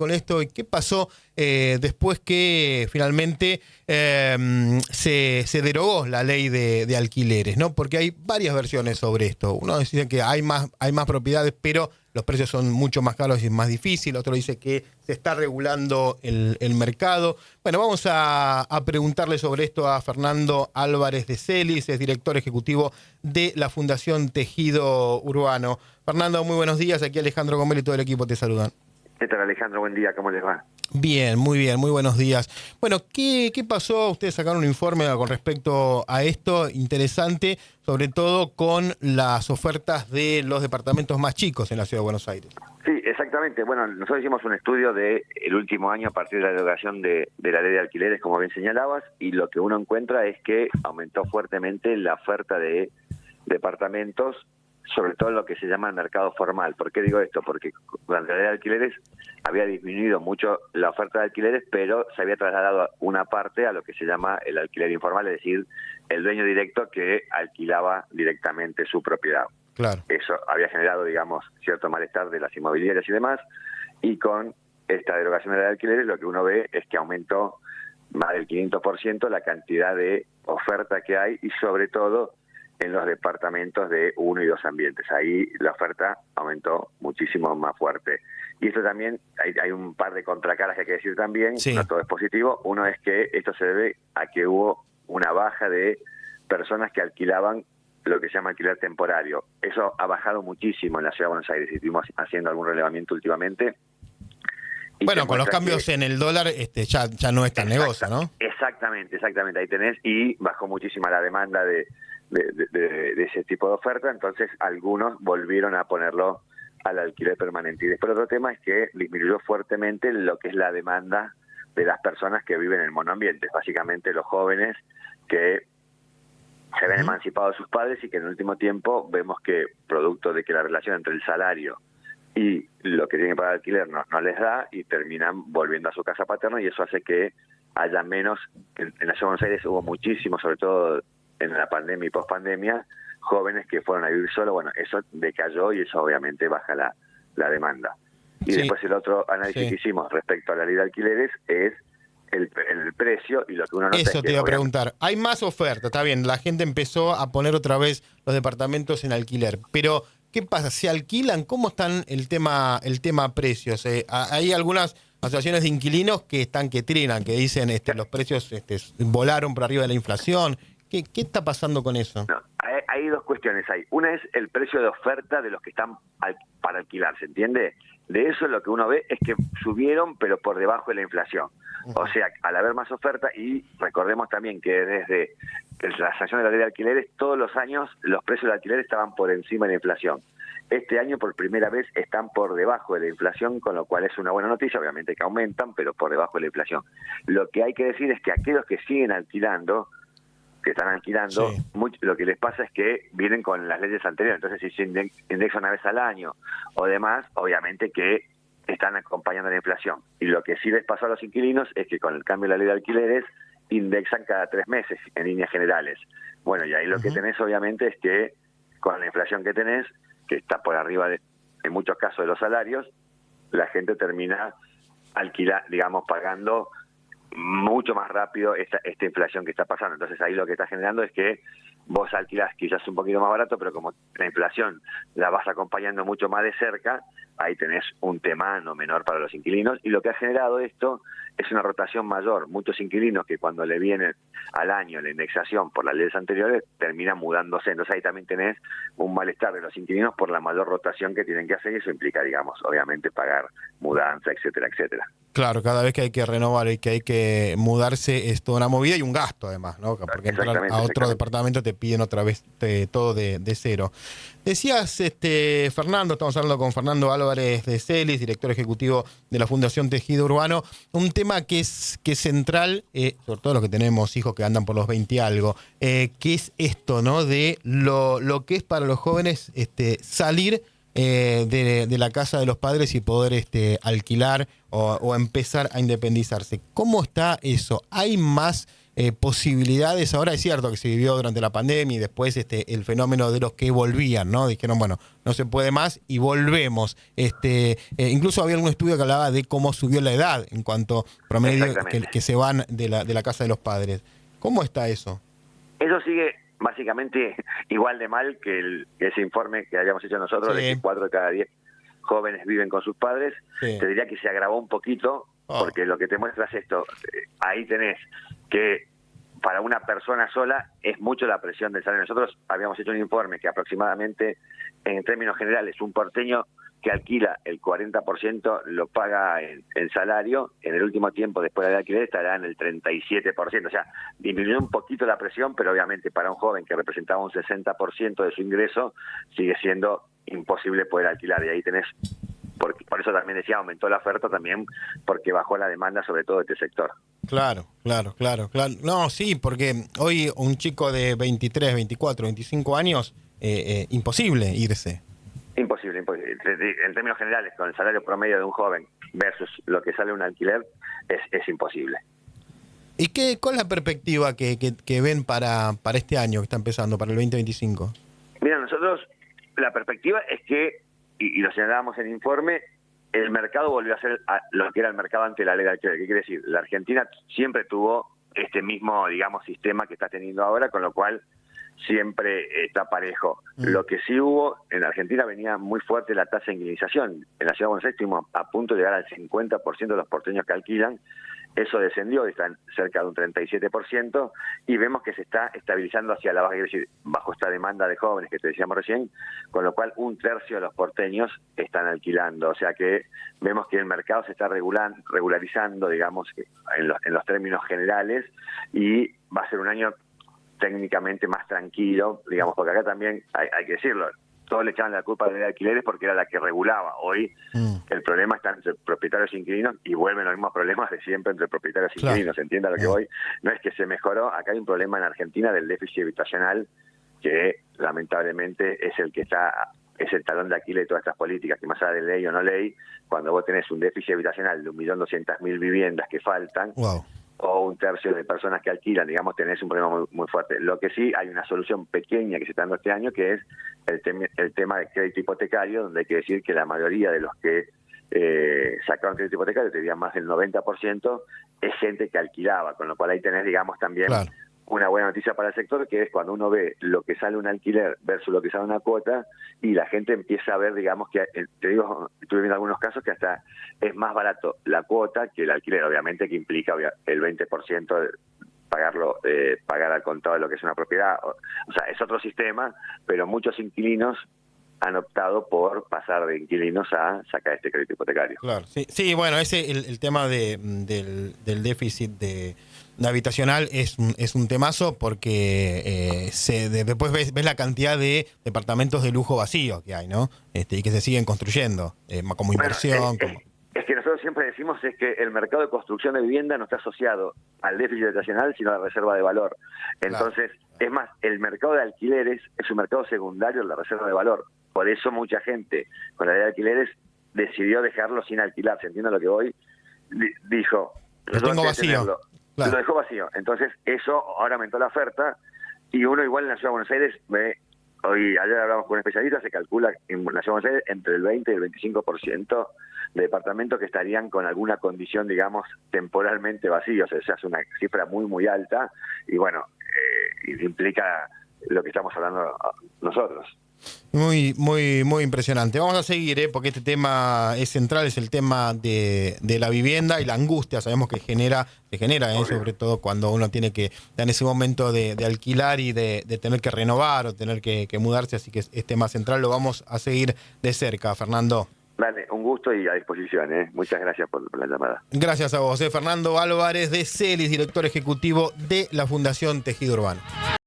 con esto y qué pasó después que finalmente se derogó la ley de alquileres, ¿no? Porque hay varias versiones sobre esto. Uno dice que hay más propiedades, pero los precios son mucho más caros y es más difícil. Otro dice que se está regulando el mercado. Bueno, vamos a preguntarle sobre esto a Fernando Álvarez de Celis, es director ejecutivo de la Fundación Tejido Urbano. Fernando, muy buenos días. Aquí Alejandro Gomel y todo el equipo te saludan. ¿Qué tal, Alejandro? Buen día, ¿cómo les va? Bien, muy buenos días. Bueno, ¿qué pasó? Ustedes sacaron un informe con respecto a esto, interesante, sobre todo con las ofertas de los departamentos más chicos en la Ciudad de Buenos Aires. Sí, exactamente. Bueno, nosotros hicimos un estudio del último año a partir de la derogación de la ley de alquileres, como bien señalabas, y lo que uno encuentra es que aumentó fuertemente la oferta de departamentos, sobre todo en lo que se llama el mercado formal. ¿Por qué digo esto? Porque durante la ley de alquileres había disminuido mucho la oferta de alquileres, pero se había trasladado una parte a lo que se llama el alquiler informal, es decir, el dueño directo que alquilaba directamente su propiedad. Claro. Eso había generado, digamos, cierto malestar de las inmobiliarias y demás, y con esta derogación de la ley de alquileres lo que uno ve es que aumentó más del 500% la cantidad de oferta que hay, y sobre todo en los departamentos de 1 y 2 ambientes. Ahí la oferta aumentó muchísimo más fuerte. Y esto también, hay un par de contracaras que hay que decir también, sí. No todo es positivo. Uno es que esto se debe a que hubo una baja de personas que alquilaban lo que se llama alquiler temporario. Eso ha bajado muchísimo en la Ciudad de Buenos Aires. Estuvimos haciendo algún relevamiento últimamente. Bueno, con los cambios en el dólar ya no es tan negocio, ¿no? Exactamente. Ahí tenés, y bajó muchísima la demanda de ese tipo de oferta, entonces algunos volvieron a ponerlo al alquiler permanente. Y después otro tema es que disminuyó fuertemente lo que es la demanda de las personas que viven en monoambientes, básicamente los jóvenes que se ven emancipados de sus padres y que en el último tiempo vemos que, producto de que la relación entre el salario y lo que tienen para alquiler no les da, y terminan volviendo a su casa paterna, y eso hace que haya menos. En la Ciudad de Buenos Aires hubo muchísimo, sobre todo en la pandemia y pospandemia, jóvenes que fueron a vivir solos. Bueno, eso decayó y eso obviamente baja la demanda. Y sí. Después el otro análisis que hicimos respecto a la ley de alquileres es el precio, y lo que uno nota eso es que te iba a preguntar. Hay más oferta, está bien, la gente empezó a poner otra vez los departamentos en alquiler, pero ¿qué pasa? ¿Se alquilan? ¿Cómo están el tema precios? Hay algunas asociaciones de inquilinos que trinan, que dicen los precios volaron por arriba de la inflación. ¿Qué está pasando con eso? No, hay dos cuestiones ahí. Una es el precio de oferta de los que están para alquilar, ¿se entiende? De eso lo que uno ve es que subieron, pero por debajo de la inflación. O sea, al haber más oferta, y recordemos también que desde la sanción de la ley de alquileres, todos los años los precios de alquiler estaban por encima de la inflación. Este año por primera vez están por debajo de la inflación, con lo cual es una buena noticia, obviamente que aumentan, pero por debajo de la inflación. Lo que hay que decir es que aquellos que siguen alquilando, sí, lo que les pasa es que vienen con las leyes anteriores. Entonces, si se indexa una vez al año o demás, obviamente que están acompañando la inflación. Y lo que sí les pasó a los inquilinos es que con el cambio de la ley de alquileres indexan cada 3 meses en líneas generales. Bueno, y ahí lo que tenés obviamente es que con la inflación que tenés, que está por arriba en muchos casos de los salarios, la gente termina pagando mucho más rápido esta inflación que está pasando. Entonces ahí lo que está generando es que vos alquilás quizás un poquito más barato, pero como la inflación la vas acompañando mucho más de cerca, ahí tenés un tema no menor para los inquilinos. Y lo que ha generado esto es una rotación mayor. Muchos inquilinos que cuando le viene al año la indexación por las leyes anteriores terminan mudándose. Entonces ahí también tenés un malestar de los inquilinos por la mayor rotación que tienen que hacer, y eso implica, obviamente pagar mudanza, etcétera. Claro, cada vez que hay que renovar y que hay que mudarse es toda una movida y un gasto además, ¿no? Porque entrar a otro departamento te piden otra vez todo de cero. Decías, Fernando, estamos hablando con Fernando Álvarez de Celis, director ejecutivo de la Fundación Tejido Urbano, un tema que es central, sobre todo los que tenemos hijos que andan por los 20 y algo, que es esto, ¿no? De lo que es para los jóvenes salir de la casa de los padres y poder alquilar o empezar a independizarse. ¿Cómo está eso? ¿Hay más posibilidades. Ahora es cierto que se vivió durante la pandemia y después el fenómeno de los que volvían, ¿no? Dijeron, bueno, no se puede más y volvemos. Incluso había algún estudio que hablaba de cómo subió la edad en cuanto promedio que se van de la casa de los padres. ¿Cómo está eso? Eso sigue básicamente igual de mal que ese informe que habíamos hecho nosotros, de que 4 de cada 10 jóvenes viven con sus padres. Te diría que se agravó un poquito, porque lo que te muestra es esto. Ahí tenés que para una persona sola es mucho la presión del salario. Nosotros habíamos hecho un informe que aproximadamente, en términos generales, un porteño que alquila el 40% lo paga en salario. En el último tiempo, después del alquiler, estará en el 37%. O sea, disminuyó un poquito la presión, pero obviamente para un joven que representaba un 60% de su ingreso, sigue siendo imposible poder alquilar. Y ahí tenés, por eso también decía, aumentó la oferta también, porque bajó la demanda, sobre todo de este sector. Claro. No, sí, porque hoy un chico de 23, 24, 25 años, imposible irse. Imposible. En términos generales, con el salario promedio de un joven versus lo que sale un alquiler, es imposible. ¿Y cuál es la perspectiva que ven para este año que está empezando, para el 2025? Mira, nosotros, la perspectiva es que, y lo señalábamos en el informe, el mercado volvió a ser lo que era el mercado ante la ley de alquiler. ¿Qué quiere decir? La Argentina siempre tuvo este mismo, digamos, sistema que está teniendo ahora, con lo cual siempre está parejo. Lo que sí hubo, en Argentina venía muy fuerte la tasa de inquilinización. En la Ciudad de Buenos Aires estuvimos a punto de llegar al 50% de los porteños que alquilan. Eso descendió, está cerca de un 37%, y vemos que se está estabilizando hacia la baja, es decir, bajo esta demanda de jóvenes que te decíamos recién, con lo cual 1/3 de los porteños están alquilando. O sea que vemos que el mercado se está regularizando, digamos, en los términos generales, y va a ser un año técnicamente más tranquilo, digamos, porque acá también hay que decirlo, todos le echaban la culpa de alquileres porque era la que regulaba. Hoy el problema está entre propietarios e inquilinos, y vuelven los mismos problemas de siempre entre propietarios e inquilinos. ¿Entienda lo que voy? No es que se mejoró. Acá hay un problema en Argentina del déficit habitacional, que lamentablemente es el talón de Aquiles de todas estas políticas, que más allá de ley o no ley, cuando vos tenés un déficit habitacional de 1.200.000 viviendas que faltan, o 1/3 de personas que alquilan, digamos, tenés un problema muy, muy fuerte. Lo que sí, hay una solución pequeña que se está dando este año, que es el tema de crédito hipotecario, donde hay que decir que la mayoría de los que sacaron crédito hipotecario, te diría más del 90%, es gente que alquilaba, con lo cual ahí tenés, digamos, también una buena noticia para el sector, que es cuando uno ve lo que sale un alquiler versus lo que sale una cuota, y la gente empieza a ver, digamos, que, te digo, estuve viendo algunos casos que hasta es más barato la cuota que el alquiler, obviamente, que implica el 20% de pagar al contado de lo que es una propiedad. O sea, es otro sistema, pero muchos inquilinos han optado por pasar de inquilinos a sacar este crédito hipotecario. Claro, sí, bueno, ese el tema del déficit de habitacional es un temazo, porque después ves la cantidad de departamentos de lujo vacíos que hay, ¿no? Y que se siguen construyendo como inversión. Es que nosotros siempre decimos es que el mercado de construcción de vivienda no está asociado al déficit habitacional, sino a la reserva de valor. Entonces, es más, el mercado de alquileres es un mercado secundario de la reserva de valor. Por eso mucha gente con la ley de alquileres decidió dejarlo sin alquilar. ¿Se entiende lo que voy? Dijo, lo tengo vacío. Lo dejó vacío. Entonces, eso ahora aumentó la oferta, y uno igual en la Ciudad de Buenos Aires ayer hablamos con un especialista, se calcula en la Ciudad de Buenos Aires entre el 20 y el 25% de departamentos que estarían con alguna condición, digamos, temporalmente vacíos. O sea, es una cifra muy, muy alta, y bueno, implica lo que estamos hablando nosotros. Muy impresionante. Vamos a seguir, porque este tema es central, es el tema de la vivienda y la angustia. Sabemos que se genera, sobre todo cuando uno tiene que estar en ese momento de alquilar y de tener que renovar o tener que mudarse. Así que es tema central, lo vamos a seguir de cerca, Fernando. Dale, un gusto y a disposición. Muchas gracias por la llamada. Gracias a vos, Fernando Álvarez de Celis, director ejecutivo de la Fundación Tejido Urbano.